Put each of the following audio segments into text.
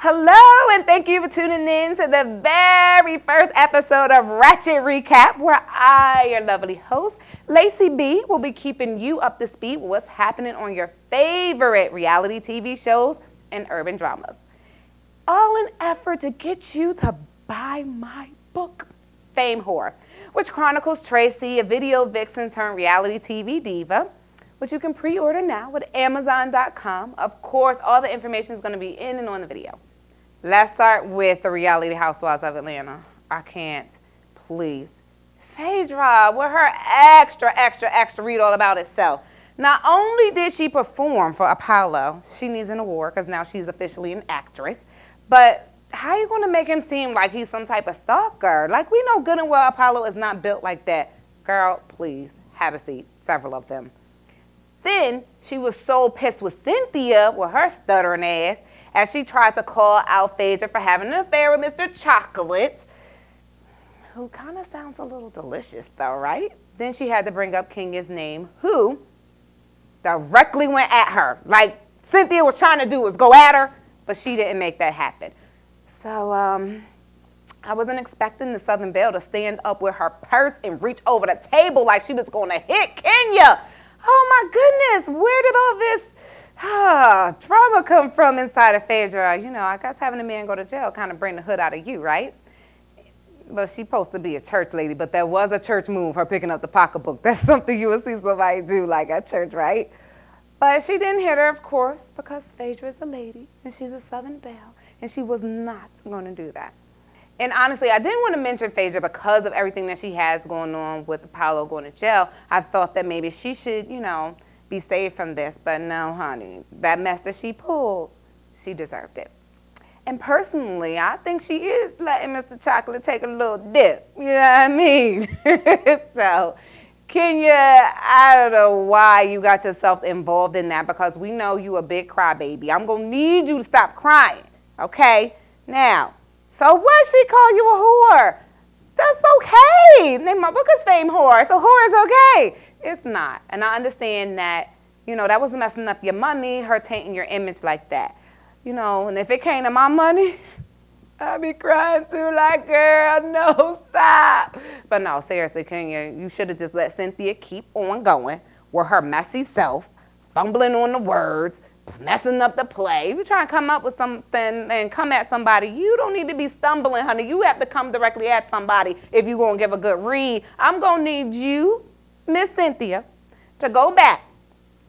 Hello, and thank you for tuning in to the very first episode of Ratchet Recap, where I, your lovely host, Lacy B, will be keeping you up to speed with what's happening on your favorite reality TV shows and urban dramas. All in effort to get you to buy my book, Fame Whore, which chronicles Tracy, a video vixen turned reality TV diva, which you can pre-order now with Amazon.com. Of course, all the information is going to be in and on the video. Let's start with the Reality Housewives of Atlanta. I can't, please. Phaedra, with her extra read all about itself. Not only did she perform for Apollo, she needs an award because now she's officially an actress, but how you going to make him seem like he's some type of stalker? Like, we know good and well Apollo is not built like that. Girl, please, have a seat, several of them. Then she was so pissed with Cynthia, with her stuttering ass, as she tried to call out Phaedra for having an affair with Mr. Chocolate, who kind of sounds a little delicious though, right? Then she had to bring up Kenya's name, who directly went at her. Like Cynthia was trying to do was go at her, but she didn't make that happen. So I wasn't expecting the Southern Belle to stand up with her purse and reach over the table like she was going to hit Kenya. Oh my goodness, where did all this drama come from inside of Phaedra? You know, I guess having a man go to jail kind of bring the hood out of you, right? Well, she's supposed to be a church lady, but that was a church move, her picking up the pocketbook. That's something you would see somebody do, like at church, right? But she didn't hit her, of course, because Phaedra is a lady, and she's a Southern Belle, and she was not going to do that. And honestly, I didn't want to mention Phaedra because of everything that she has going on with Apollo going to jail. I thought that maybe she should, you know, be saved from this. But no, honey, that mess that she pulled, she deserved it. And personally, I think she is letting Mr. Chocolate take a little dip. You know what I mean? So, Kenya, I don't know why you got yourself involved in that, because we know you a big crybaby. I'm going to need you to stop crying, okay? Now, so what? She call you a whore? That's okay. Name my book is Fame Whore, so whore is okay. It's not. And I understand that, you know, that was messing up your money, her tainting your image like that. You know, and if it came to my money, I'd be crying too, like, girl, no, stop. But no, seriously, Kenya, you should have just let Cynthia keep on going with her messy self, fumbling on the words, messing up the play. If you're trying to come up with something and come at somebody, you don't need to be stumbling, honey. You have to come directly at somebody if you're going to give a good read. I'm going to need you, Miss Cynthia, to go back,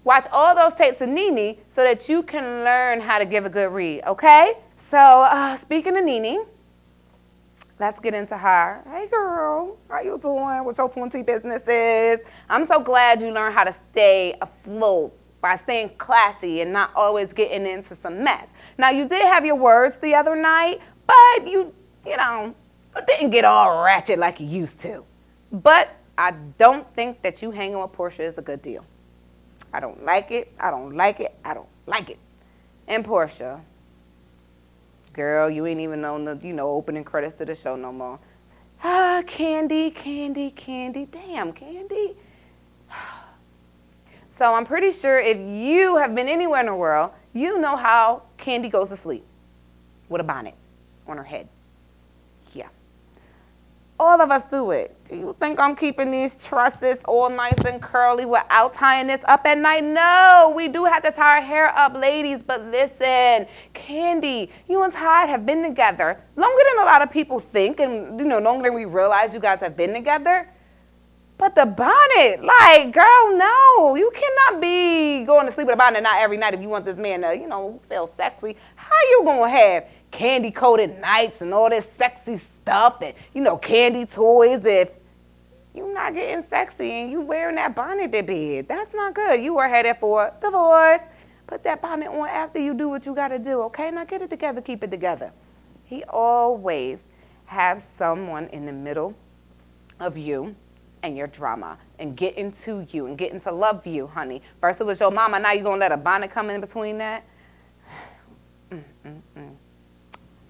watch all those tapes of Nene so that you can learn how to give a good read, okay? So, speaking of Nene, let's get into her. Hey, girl, how you doing? What your 20 business is? I'm so glad you learned how to stay afloat by staying classy and not always getting into some mess. Now, you did have your words the other night, but you didn't get all ratchet like you used to. But I don't think that you hanging with Portia is a good deal. I don't like it. I don't like it. I don't like it. And Portia, girl, you ain't even on the, opening credits to the show no more. Candy. Damn, Candy. So I'm pretty sure if you have been anywhere in the world, you know how Candy goes to sleep with a bonnet on her head. Yeah. All of us do it. Do you think I'm keeping these trusses all nice and curly without tying this up at night? No, we do have to tie our hair up, ladies. But listen, Candy, you and Todd have been together longer than a lot of people think, and longer than we realize you guys have been together. But the bonnet, like, girl, no. You cannot be going to sleep with a bonnet not every night if you want this man to, feel sexy. How you going to have candy-coated nights and all this sexy stuff and, candy toys if you're not getting sexy and you wearing that bonnet to bed? That's not good. You are headed for divorce. Put that bonnet on after you do what you got to do, okay? Now get it together, keep it together. He always has someone in the middle of you and your drama, and getting to you, and getting to love you, honey. First it was your mama, now you gonna let a bonnet come in between that?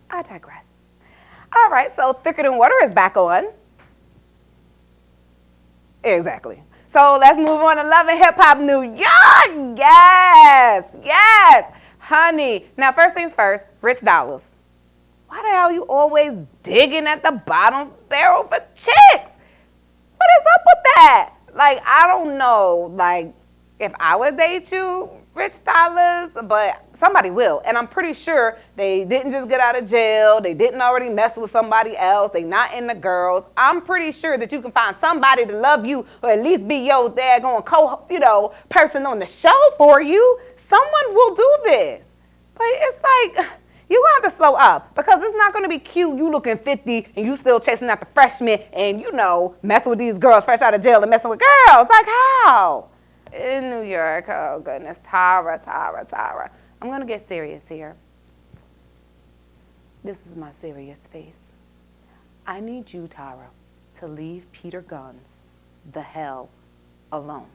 I digress. All right, so Thicker Than Water is back on. Exactly. So let's move on to Love and Hip Hop New York. Yes. Honey. Now, first things first, Rich Dollars. why the hell you always digging at the bottom barrel for chicks? What is up with that? Like, I don't know, like, if I would date you, Rich Dollars, but somebody will. And I'm pretty sure they didn't just get out of jail. They didn't already mess with somebody else. They not into girls. I'm pretty sure that you can find somebody to love you or at least be your daggone person on the show for you. Someone will do this. But it's like, you're going to have to slow up because it's not going to be cute. You looking 50 and you still chasing out the freshmen and, messing with these girls fresh out of jail and messing with girls. Like, how? In New York, oh goodness, Tara. I'm going to get serious here. This is my serious face. I need you, Tara, to leave Peter Guns the hell alone.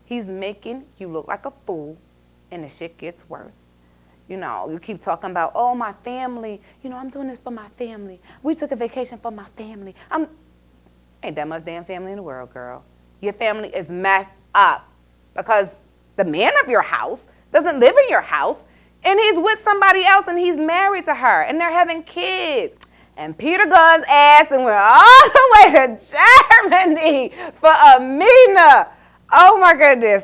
He's making you look like a fool, and the shit gets worse. You keep talking about, oh, my family. I'm doing this for my family. We took a vacation for my family. Ain't that much damn family in the world, girl. Your family is messed up. Because the man of your house doesn't live in your house, and he's with somebody else, and he's married to her, and they're having kids. And Peter Guns asked and went all the way to Germany for Amina. Oh, my goodness.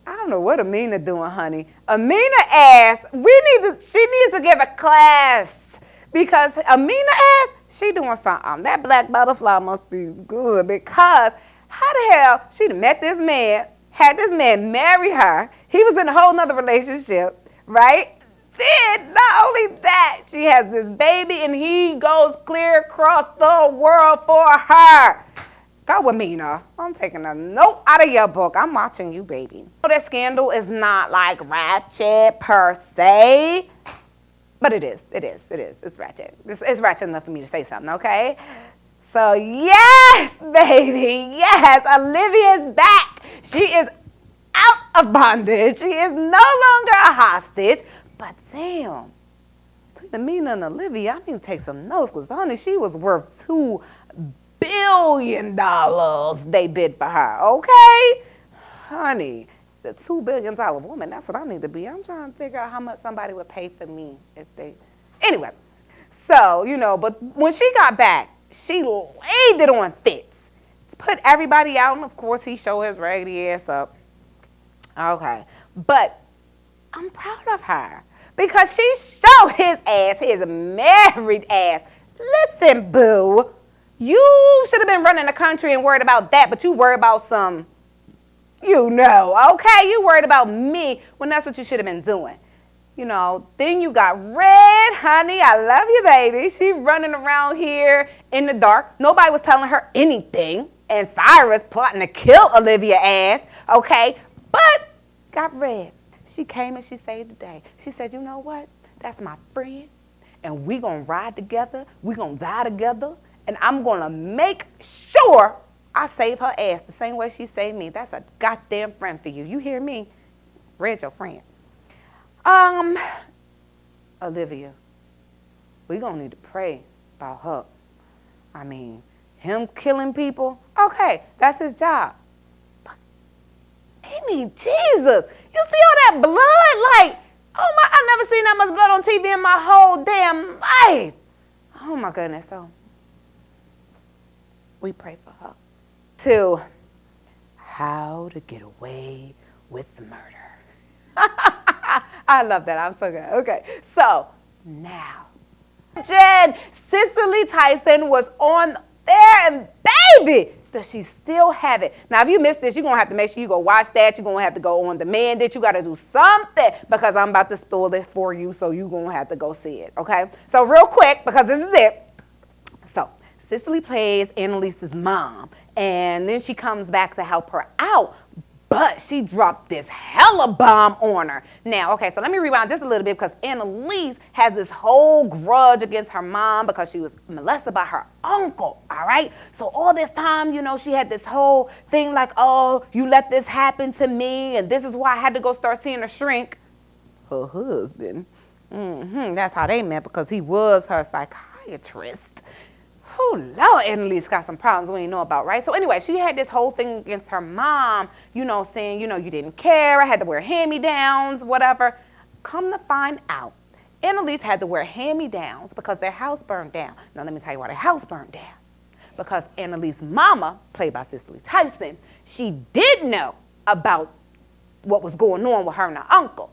I don't know what Amina doing, honey. Amina asked, she needs to give a class, because Amina asked, she doing something. That black butterfly must be good, because how the hell she done met this man, had this man marry her. He was in a whole nother relationship, right? Then, not only that, she has this baby and he goes clear across the world for her. Go with me, now. I'm taking a note out of your book. I'm watching you, baby. That scandal is not like Ratchet per se, but it is. It's Ratchet. It's Ratchet enough for me to say something, okay? So, yes, baby, yes, Olivia's back. She is out of bondage. She is no longer a hostage. But, damn, between Amina and Olivia, I need to take some notes because, honey, she was worth $2 billion they bid for her, okay? Honey, the $2 billion woman, that's what I need to be. I'm trying to figure out how much somebody would pay for me if they... Anyway, so, but when she got back, she laid it on Fitz. Put everybody out, and of course, he showed his raggedy ass up. Okay. But I'm proud of her because she showed his ass, his married ass. Listen, boo, you should have been running the country and worried about that, but you worried about some, okay? You worried about me when that's what you should have been doing. Then you got Red, honey, I love you, baby. She running around here in the dark. Nobody was telling her anything. And Cyrus plotting to kill Olivia ass, okay? But got Red. She came and she saved the day. She said, you know what? That's my friend. And we going to ride together. We going to die together. And I'm going to make sure I save her ass the same way she saved me. That's a goddamn friend for you. You hear me? Red your friend. Olivia, we gonna need to pray about her. I mean, him killing people, okay, that's his job. But, Amy, Jesus, you see all that blood? Like, oh my, I've never seen that much blood on TV in my whole damn life. Oh my goodness, so we pray for her. 2, how to get away with murder. I love that. I'm so good. Okay, so now, Jen, Cicely Tyson was on there, and baby, does she still have it? Now, if you missed this, you're going to have to make sure you go watch that. You're going to have to go on demand it. You got to do something because I'm about to spoil it for you, so you're going to have to go see it, okay? So real quick, because this is it. So Cicely plays Annalise's mom, and then she comes back to help her out. But she dropped this hella bomb on her. Now, okay, so let me rewind just a little bit because Annalise has this whole grudge against her mom because she was molested by her uncle, all right? So all this time, she had this whole thing like, oh, you let this happen to me, and this is why I had to go start seeing a shrink. Her husband. That's how they met because he was her psychiatrist. Oh, Lord, Annalise got some problems we didn't know about, right? So anyway, she had this whole thing against her mom, saying, you didn't care. I had to wear hand-me-downs, whatever. Come to find out, Annalise had to wear hand-me-downs because their house burned down. Now, let me tell you why their house burned down. Because Annalise's mama, played by Cicely Tyson, she did know about what was going on with her and her uncle.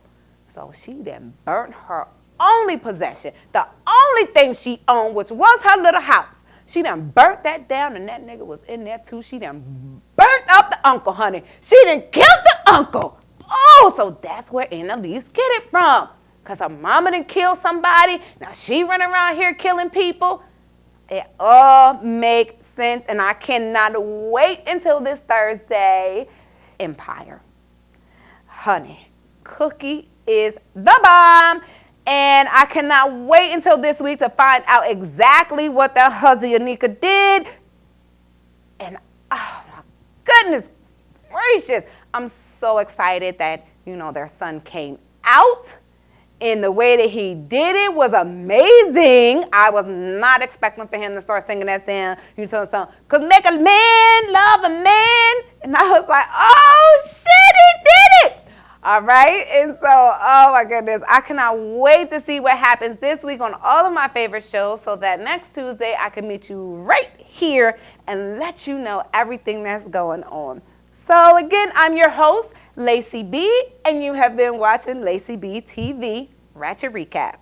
So she then burnt her only possession, the only thing she owned, which was her little house. She done burnt that down, and that nigga was in there too. She done burnt up the uncle, honey. She done killed the uncle. Oh, so that's where Annalise get it from. Because her mama done killed somebody. Now she running around here killing people. It all makes sense, and I cannot wait until this Thursday. Empire. Honey, Cookie is the bomb. And I cannot wait until this week to find out exactly what the huzzy Anika did. And oh my goodness gracious, I'm so excited that, their son came out. And the way that he did it was amazing. I was not expecting for him to start singing that song, because make a man love a man. And I was like, oh shit, he did it. All right, and so, oh my goodness, I cannot wait to see what happens this week on all of my favorite shows so that next Tuesday I can meet you right here and let you know everything that's going on. So again, I'm your host, Lacy B, and you have been watching Lacy B TV Ratchet Recap.